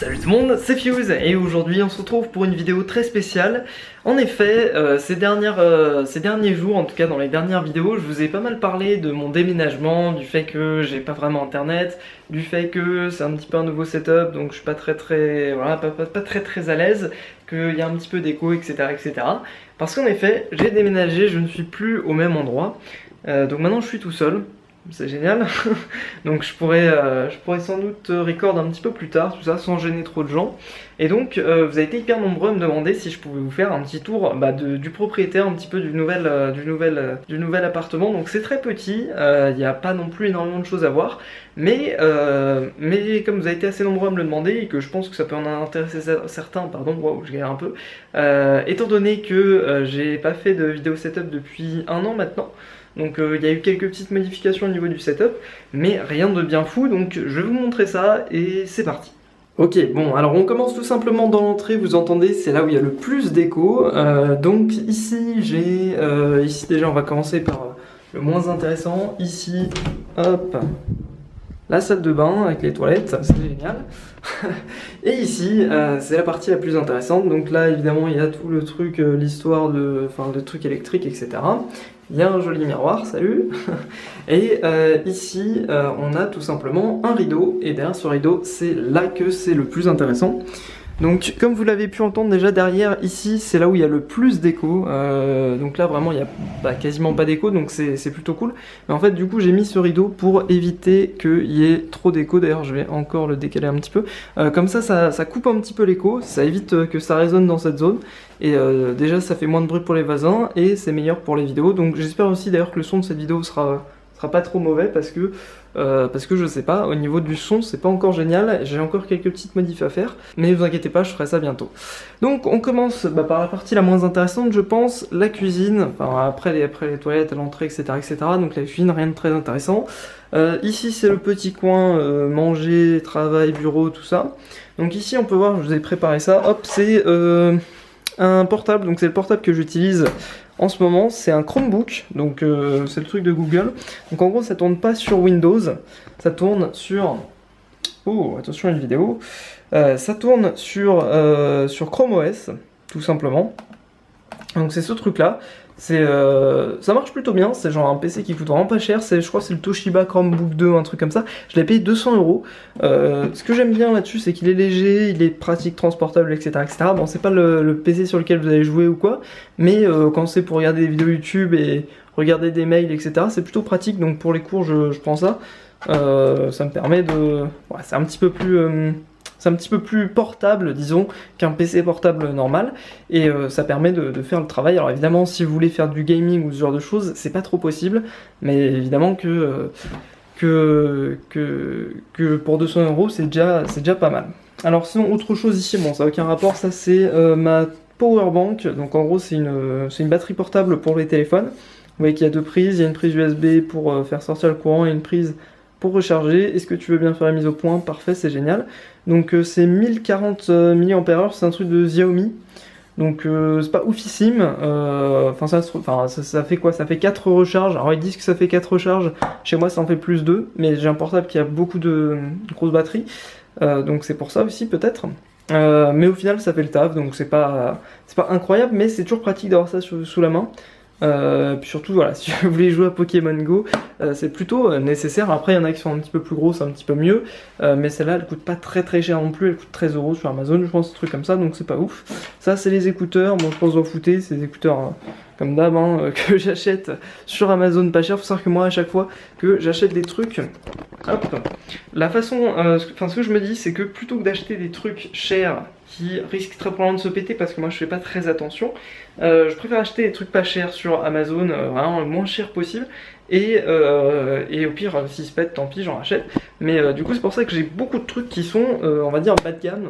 Salut tout le monde, c'est Fuse et aujourd'hui on se retrouve pour une vidéo très spéciale. En effet, ces derniers jours, en tout cas dans les dernières vidéos, je vous ai pas mal parlé de mon déménagement, du fait que j'ai pas vraiment internet, du fait que c'est un petit peu un nouveau setup, donc je suis pas très à l'aise, qu'il y a un petit peu d'écho, etc., etc. Parce qu'en effet, j'ai déménagé, je ne suis plus au même endroit, donc maintenant je suis tout seul. C'est génial. Donc je pourrais sans doute record un petit peu plus tard, tout ça, sans gêner trop de gens. Et donc vous avez été hyper nombreux à me demander si je pouvais vous faire un petit tour du propriétaire, un petit peu du nouvel appartement. Donc c'est très petit, il n'y a pas non plus énormément de choses à voir. Mais comme vous avez été assez nombreux à me le demander et que je pense que ça peut en intéresser certains, pardon, waouh, je galère un peu. Étant donné que j'ai pas fait de vidéo setup depuis 1 an maintenant. Donc il y a eu quelques petites modifications au niveau du setup, mais rien de bien fou, donc je vais vous montrer ça et c'est parti. Ok, bon, alors on commence tout simplement dans l'entrée, vous entendez, c'est là où il y a le plus d'écho. Donc ici, ici déjà on va commencer par le moins intéressant. Ici, hop, la salle de bain avec les toilettes, c'est génial. Et ici, c'est la partie la plus intéressante. Donc là, évidemment, il y a tout le truc, l'histoire de trucs électriques, etc. Il y a un joli miroir, salut. Et ici, on a tout simplement un rideau. Et derrière ce rideau, c'est là que c'est le plus intéressant. Donc comme vous l'avez pu entendre déjà derrière, ici c'est là où il y a le plus d'écho, donc là vraiment il n'y a quasiment pas d'écho, donc c'est plutôt cool. Mais en fait du coup j'ai mis ce rideau pour éviter qu'il y ait trop d'écho, d'ailleurs je vais encore le décaler un petit peu. Comme ça coupe un petit peu l'écho, ça évite que ça résonne dans cette zone. Et déjà ça fait moins de bruit pour les voisins et c'est meilleur pour les vidéos. Donc j'espère aussi d'ailleurs que le son de cette vidéo sera pas trop mauvais parce que je sais pas, au niveau du son c'est pas encore génial, j'ai encore quelques petites modifs à faire, mais vous inquiétez pas, je ferai ça bientôt. Donc on commence par la partie la moins intéressante je pense, la cuisine, enfin après les toilettes, l'entrée, etc., etc. Donc la cuisine, rien de très intéressant. Ici c'est le petit coin manger, travail, bureau, tout ça. Donc ici on peut voir, je vous ai préparé ça, hop, c'est un portable, donc c'est le portable que j'utilise en ce moment, c'est un Chromebook, donc c'est le truc de Google. Donc en gros ça tourne pas sur Windows, ça tourne sur... Oh, attention à une vidéo. Ça tourne sur Chrome OS, tout simplement. Donc c'est ce truc là. Ça marche plutôt bien, c'est genre un PC qui coûte vraiment pas cher, je crois que c'est le Toshiba Chromebook 2, un truc comme ça. Je l'ai payé 200 €. Ce que j'aime bien là-dessus, c'est qu'il est léger, il est pratique, transportable, etc., etc. Bon, c'est pas le PC sur lequel vous allez jouer ou quoi, mais quand c'est pour regarder des vidéos YouTube et regarder des mails, etc., c'est plutôt pratique, donc pour les cours, je prends ça. Ça me permet de... Ouais, c'est un petit peu plus portable, disons, qu'un PC portable normal, et ça permet de faire le travail. Alors évidemment, si vous voulez faire du gaming ou ce genre de choses, c'est pas trop possible, mais évidemment que pour 200 €, c'est déjà pas mal. Alors sinon, autre chose ici, bon, ça n'a aucun rapport, ça c'est ma powerbank, donc en gros c'est une batterie portable pour les téléphones. Vous voyez qu'il y a 2 prises, il y a une prise USB pour faire sortir le courant et une prise pour recharger. Est-ce que tu veux bien faire la mise au point? Parfait, c'est génial. Donc c'est 1040 mAh, c'est un truc de Xiaomi. Donc c'est pas oufissime. Ça fait quoi? Ça fait 4 recharges. Alors ils disent que ça fait 4 recharges. Chez moi ça en fait plus 2. Mais j'ai un portable qui a beaucoup de grosses batteries. Donc c'est pour ça aussi peut-être. Mais au final ça fait le taf. Donc c'est pas incroyable. Mais c'est toujours pratique d'avoir ça sous la main. Puis surtout voilà, si vous voulez jouer à Pokémon Go, c'est plutôt nécessaire. Après il y en a qui sont un petit peu plus grosses, un petit peu mieux, mais celle-là elle coûte pas très cher non plus, elle coûte 13 € sur Amazon, je pense, un truc comme ça, donc c'est pas ouf. Ça c'est les écouteurs, bon je pense que vous en foutez, c'est des écouteurs comme d'hab que j'achète sur Amazon pas cher. Faut savoir que moi à chaque fois que j'achète des trucs, hop, la façon, ce que je me dis c'est que plutôt que d'acheter des trucs chers qui risquent très probablement de se péter parce que moi je fais pas très attention, je préfère acheter des trucs pas chers sur Amazon, vraiment le moins cher possible, et au pire s'ils se pètent tant pis, j'en rachète. Mais du coup c'est pour ça que j'ai beaucoup de trucs qui sont on va dire bas de gamme,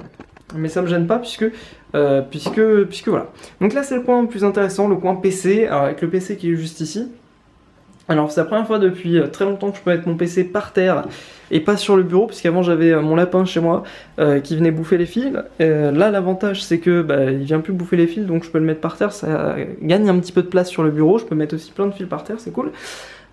mais ça me gêne pas puisque voilà. Donc là c'est le point le plus intéressant, le coin PC, alors avec le PC qui est juste ici. Alors c'est la première fois depuis très longtemps que je peux mettre mon PC par terre et pas sur le bureau, puisqu'avant j'avais mon lapin chez moi qui venait bouffer les fils. Là l'avantage c'est que il vient plus bouffer les fils, donc je peux le mettre par terre, ça gagne un petit peu de place sur le bureau, je peux mettre aussi plein de fils par terre, c'est cool.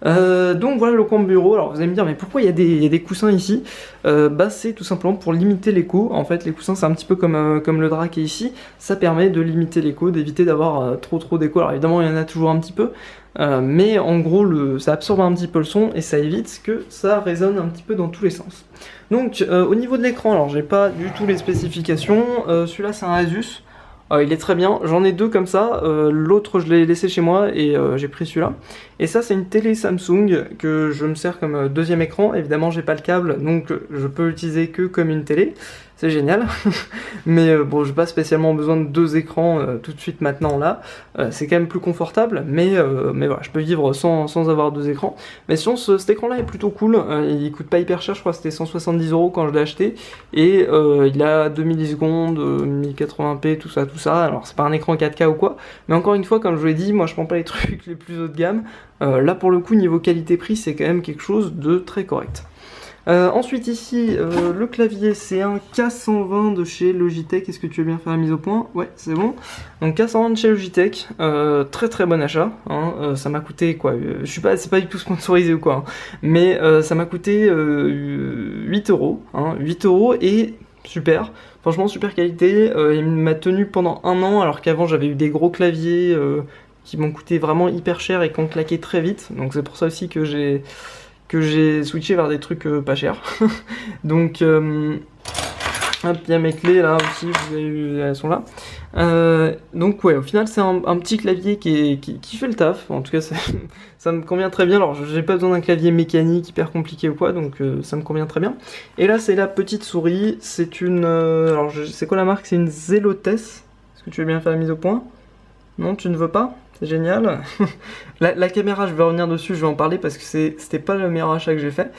Donc voilà le coin bureau. Alors vous allez me dire mais pourquoi il y a des coussins ici? Bah c'est tout simplement pour limiter l'écho. En fait les coussins c'est un petit peu comme le drap qui est ici. Ça permet de limiter l'écho, d'éviter d'avoir trop d'écho. Alors évidemment il y en a toujours un petit peu. Mais en gros ça absorbe un petit peu le son et ça évite que ça résonne un petit peu dans tous les sens. Donc au niveau de l'écran, alors j'ai pas du tout les spécifications. Celui-là c'est un Asus. Il est très bien, j'en ai deux comme ça, l'autre je l'ai laissé chez moi et j'ai pris celui-là. Et ça c'est une télé Samsung que je me sers comme deuxième écran, évidemment j'ai pas le câble donc je peux l'utiliser que comme une télé, c'est génial. Mais bon j'ai pas spécialement besoin de deux écrans tout de suite maintenant là, c'est quand même plus confortable, mais voilà, je peux vivre sans avoir deux écrans. Mais sinon cet écran là est plutôt cool, il coûte pas hyper cher, je crois que c'était 170 € quand je l'ai acheté, et il a 2 millisecondes, 1080p, tout ça, alors c'est pas un écran 4K ou quoi, mais encore une fois comme je vous l'ai dit, moi je prends pas les trucs les plus haut de gamme, là pour le coup niveau qualité-prix c'est quand même quelque chose de très correct. Ensuite ici, le clavier c'est un K120 de chez Logitech. Est-ce que tu veux bien faire la mise au point? Ouais, c'est bon. Donc K120 de chez Logitech, très bon achat, hein. Ça m'a coûté quoi, c'est pas du tout sponsorisé ou quoi, hein. Mais ça m'a coûté 8 €, hein, 8 € et super, franchement super qualité. Il m'a tenu pendant un an alors qu'avant j'avais eu des gros claviers qui m'ont coûté vraiment hyper cher et qui ont claqué très vite, donc c'est pour ça aussi que j'ai switché vers des trucs pas chers. Donc hop, il y a mes clés là aussi, vous avez vu, elles sont là. Donc ouais, au final c'est un petit clavier qui fait le taf, en tout cas ça me convient très bien. Alors j'ai pas besoin d'un clavier mécanique hyper compliqué ou quoi, donc ça me convient très bien. Et là c'est la petite souris, c'est une... alors c'est quoi la marque? C'est une Zelotes. Est-ce que tu veux bien faire la mise au point? Non, tu ne veux pas? C'est génial. La caméra, je vais revenir dessus, je vais en parler parce que c'était pas le meilleur achat que j'ai fait.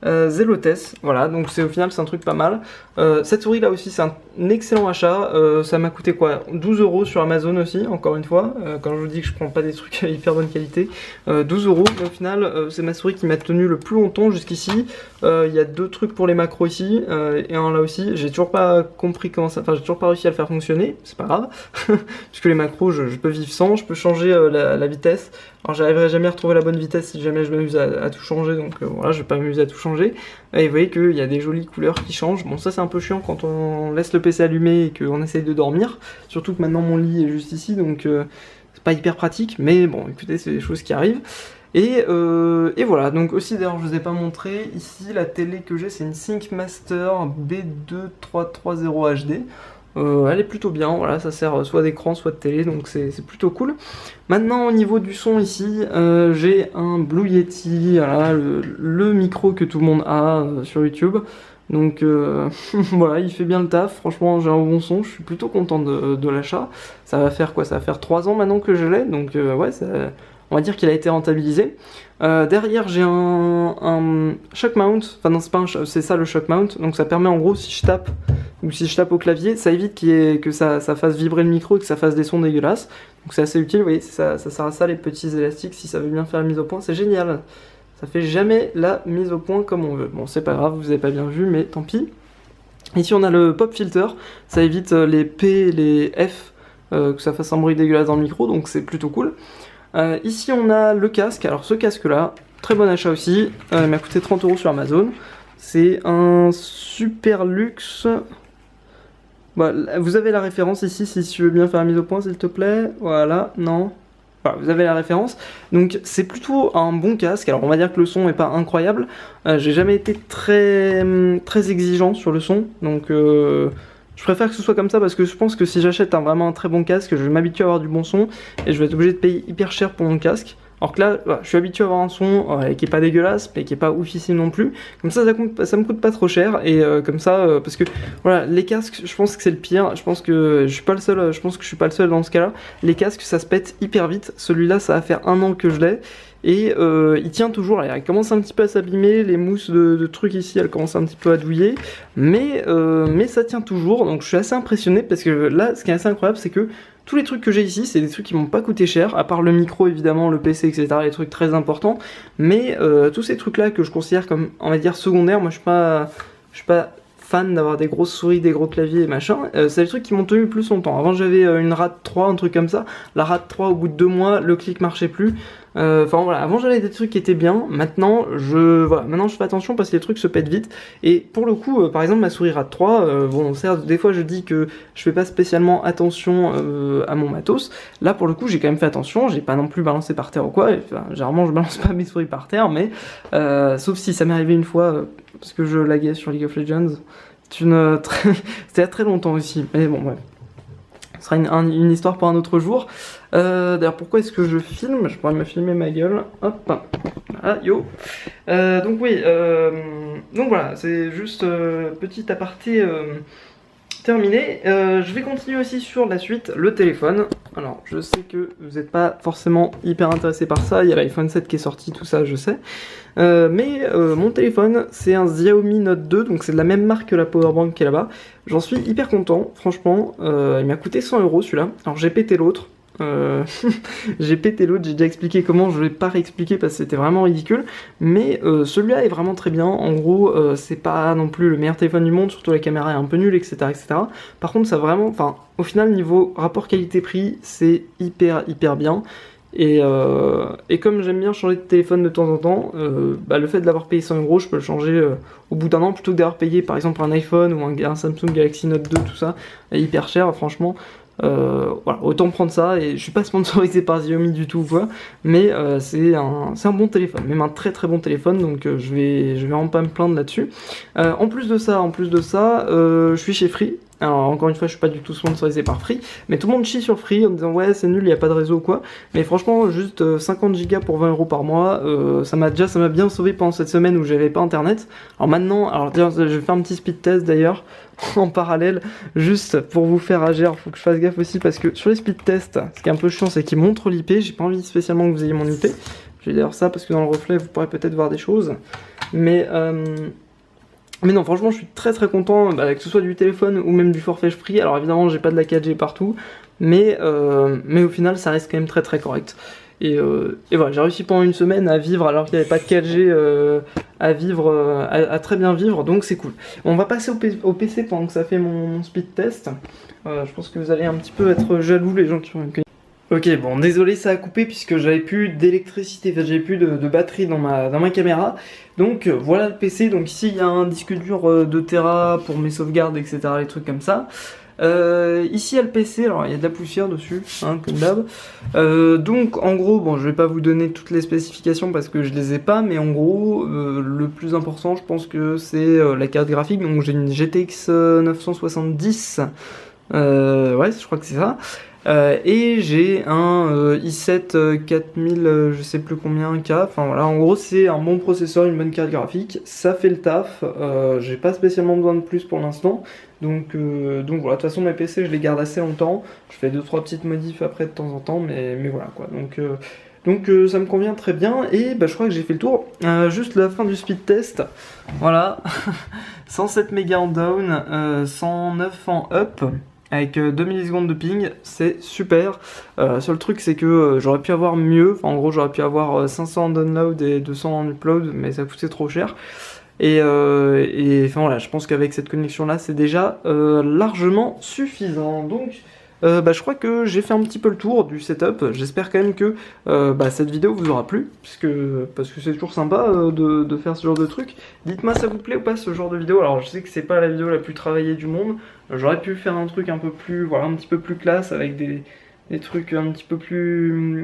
Zelotes, voilà, donc au final c'est un truc pas mal. Cette souris là aussi c'est un excellent achat, ça m'a coûté quoi, 12 € sur Amazon aussi, encore une fois, quand je vous dis que je prends pas des trucs à hyper bonne qualité, 12 €, mais au final c'est ma souris qui m'a tenu le plus longtemps jusqu'ici. Il y a deux trucs pour les macros ici, et un là aussi, j'ai toujours pas compris comment ça, enfin j'ai toujours pas réussi à le faire fonctionner, c'est pas grave, puisque les macros je peux vivre sans, je peux changer la vitesse. Alors j'arriverai jamais à retrouver la bonne vitesse si jamais je m'amuse à tout changer, donc voilà, je vais pas m'amuser à tout changer. Et vous voyez qu'il y a des jolies couleurs qui changent. Bon, ça c'est un peu chiant quand on laisse le PC allumé et qu'on essaye de dormir, surtout que maintenant mon lit est juste ici, donc c'est pas hyper pratique, mais bon écoutez, c'est des choses qui arrivent. Et voilà, donc aussi d'ailleurs je vous ai pas montré, ici la télé que j'ai c'est une ThinkMaster B2330 HD. Elle est plutôt bien, voilà, ça sert soit d'écran soit de télé, donc c'est plutôt cool. Maintenant au niveau du son ici, j'ai un Blue Yeti, voilà, le micro que tout le monde a sur YouTube. Donc voilà, il fait bien le taf, franchement j'ai un bon son, je suis plutôt content de l'achat. Ça va faire quoi? Ça va faire 3 ans maintenant que je l'ai, donc ouais, on va dire qu'il a été rentabilisé. Derrière j'ai un shock mount, enfin non c'est pas c'est ça le shock mount, donc ça permet en gros si je tape ou si je tape au clavier, ça évite que ça fasse vibrer le micro et que ça fasse des sons dégueulasses. Donc c'est assez utile, vous voyez, ça sert à ça les petits élastiques si ça veut bien faire la mise au point, c'est génial. Ça fait jamais la mise au point comme on veut. Bon c'est pas grave, vous avez pas bien vu mais tant pis. Ici on a le pop filter, ça évite les P et les F, que ça fasse un bruit dégueulasse dans le micro, donc c'est plutôt cool. Ici on a le casque, alors ce casque là, très bon achat aussi, il m'a coûté 30 € sur Amazon. C'est un super luxe. Bah, vous avez la référence ici si tu veux bien faire la mise au point s'il te plaît. Voilà, non. Voilà, vous avez la référence. Donc c'est plutôt un bon casque. Alors on va dire que le son n'est pas incroyable. J'ai jamais été très exigeant sur le son. Donc je préfère que ce soit comme ça parce que je pense que si j'achète vraiment un très bon casque, je vais m'habituer à avoir du bon son et je vais être obligé de payer hyper cher pour mon casque. Alors que là, voilà, je suis habitué à avoir un son qui est pas dégueulasse, mais qui est pas oufissime non plus. Comme ça me coûte pas trop cher. Et comme ça, parce que voilà, les casques, je pense que c'est le pire. Je pense que je suis pas le seul. Je pense que je suis pas le seul dans ce cas-là. Les casques, ça se pète hyper vite. Celui-là, ça va faire 1 an que je l'ai. Et il tient toujours, il commence un petit peu à s'abîmer, les mousses de trucs ici, elles commencent un petit peu à douiller, mais ça tient toujours, donc je suis assez impressionné, parce que là, ce qui est assez incroyable, c'est que tous les trucs que j'ai ici, c'est des trucs qui m'ont pas coûté cher, à part le micro évidemment, le PC, etc., les trucs très importants, mais tous ces trucs-là que je considère comme, on va dire, secondaires, moi je suis pas fan d'avoir des grosses souris, des gros claviers et machin, c'est les trucs qui m'ont tenu le plus longtemps. Avant j'avais une RAD 3, un truc comme ça. La RAD 3 au bout de 2 mois, le clic marchait plus. Enfin voilà, avant j'avais des trucs qui étaient bien, maintenant je fais attention parce que les trucs se pètent vite. Et pour le coup, par exemple ma souris RAD 3, bon certes des fois je dis que je fais pas spécialement attention à mon matos. Là pour le coup j'ai quand même fait attention, j'ai pas non plus balancé par terre ou quoi. Enfin, généralement je balance pas mes souris par terre, mais sauf si ça m'est arrivé une fois parce que je laguais sur League of Legends. C'était il y a très longtemps aussi, mais bon bref. Ce sera une histoire pour un autre jour. D'ailleurs, pourquoi est-ce que je filme? Je pourrais me filmer ma gueule. Hop. Voilà, yo. Donc oui, donc voilà, c'est juste petit aparté terminé. Je vais continuer aussi sur la suite, le téléphone. Alors, je sais que vous n'êtes pas forcément hyper intéressé par ça. Il y a l'iPhone 7 qui est sorti, tout ça, je sais. Mais mon téléphone, c'est un Xiaomi Note 2, donc c'est de la même marque que la Powerbank qui est là-bas. J'en suis hyper content, franchement. Il m'a coûté 100 € celui-là. Alors j'ai pété l'autre. J'ai déjà expliqué comment, je vais pas réexpliquer parce que c'était vraiment ridicule, mais celui-là est vraiment très bien. En gros, c'est pas non plus le meilleur téléphone du monde, surtout la caméra est un peu nulle, etc., etc. Par contre, ça vraiment, enfin, au final, niveau rapport qualité-prix, c'est hyper bien. Et comme j'aime bien changer de téléphone de temps en temps, le fait de l'avoir payé 100 €, je peux le changer au bout d'un an plutôt que d'avoir payé par exemple un iPhone ou un Samsung Galaxy Note 2, tout ça, hyper cher, franchement. Voilà, autant prendre ça, et je suis pas sponsorisé par Xiaomi du tout quoi, mais c'est un bon téléphone, même un très bon téléphone, donc je vais vraiment pas me plaindre là-dessus. En plus de ça, je suis chez Free. Alors encore une fois, je suis pas du tout sponsorisé par Free, mais tout le monde chie sur Free en disant ouais c'est nul, il y a pas de réseau ou quoi. Mais franchement, juste 50 Go pour 20 € par mois, ça m'a bien sauvé pendant cette semaine où j'avais pas internet. Alors maintenant, je vais faire un petit speed test d'ailleurs en parallèle, juste pour vous faire agir. Faut que je fasse gaffe aussi parce que sur les speed tests, ce qui est un peu chiant, c'est qu'ils montrent l'IP. J'ai pas envie spécialement que vous ayez mon IP. Je vais d'ailleurs ça parce que dans le reflet, vous pourrez peut-être voir des choses, mais non, franchement, je suis très content, que ce soit du téléphone ou même du forfait Free. Alors évidemment, j'ai pas de la 4G partout, mais au final, ça reste quand même très correct. Et voilà, j'ai réussi pendant une semaine à vivre alors qu'il n'y avait pas de 4G à très bien vivre, donc c'est cool. On va passer au PC pendant que ça fait mon speed test. Je pense que vous allez un petit peu être jaloux, les gens qui vont me connaître. Ok, bon, désolé, ça a coupé puisque j'avais plus d'électricité, enfin j'avais plus de batterie dans ma caméra. Donc voilà le PC, donc ici il y a un disque dur 2 Tera pour mes sauvegardes, etc., les trucs comme ça. Ici il y a le PC, alors il y a de la poussière dessus, hein, comme d'hab. Donc en gros, bon je vais pas vous donner toutes les spécifications parce que je les ai pas, mais en gros, le plus important je pense que c'est la carte graphique. Donc j'ai une GTX 970, ouais je crois que c'est ça. Et j'ai un i7 4000 je sais plus combien K, enfin voilà, en gros c'est un bon processeur, une bonne carte graphique, ça fait le taf, j'ai pas spécialement besoin de plus pour l'instant, donc voilà, de toute façon mes PC je les garde assez longtemps, je fais 2-3 petites modifs après de temps en temps, mais voilà quoi, donc ça me convient très bien, et je crois que j'ai fait le tour. Juste la fin du speed test, voilà, 107 mégas en down, 109 en up, avec 2 millisecondes de ping, c'est super. Seul truc c'est que j'aurais pu avoir mieux, enfin, en gros j'aurais pu avoir 500 en download et 200 en upload, mais ça coûtait trop cher. Et enfin voilà, je pense qu'avec cette connexion là c'est déjà largement suffisant. Donc je crois que j'ai fait un petit peu le tour du setup. J'espère quand même que cette vidéo vous aura plu, parce que c'est toujours sympa de faire ce genre de truc. Dites-moi ça vous plaît ou pas ce genre de vidéo. Alors je sais que c'est pas la vidéo la plus travaillée du monde. J'aurais pu faire un truc un peu plus, voilà, un petit peu plus classe avec des trucs un petit peu plus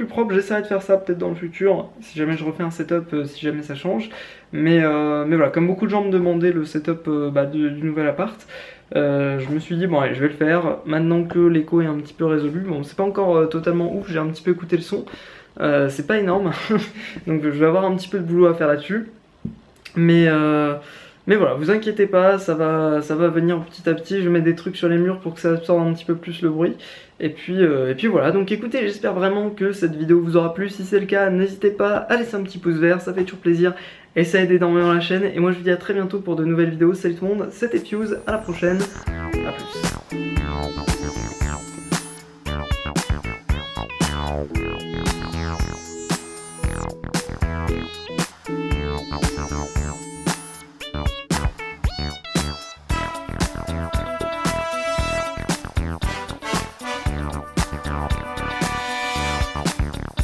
propres. J'essaierai de faire ça peut-être dans le futur, si jamais je refais un setup, si jamais ça change. Mais voilà, comme beaucoup de gens me demandaient le setup du nouvel appart, je me suis dit bon allez, je vais le faire maintenant que l'écho est un petit peu résolu. Bon c'est pas encore totalement ouf, j'ai un petit peu écouté le son, c'est pas énorme donc je vais avoir un petit peu de boulot à faire là-dessus, mais voilà, vous inquiétez pas, ça va venir petit à petit. Je mets des trucs sur les murs pour que ça absorbe un petit peu plus le bruit. Et puis voilà, donc écoutez, j'espère vraiment que cette vidéo vous aura plu. Si c'est le cas, n'hésitez pas à laisser un petit pouce vert, ça fait toujours plaisir. Et ça aide énormément la chaîne. Et moi je vous dis à très bientôt pour de nouvelles vidéos. Salut tout le monde, c'était Fuse, à la prochaine, à plus.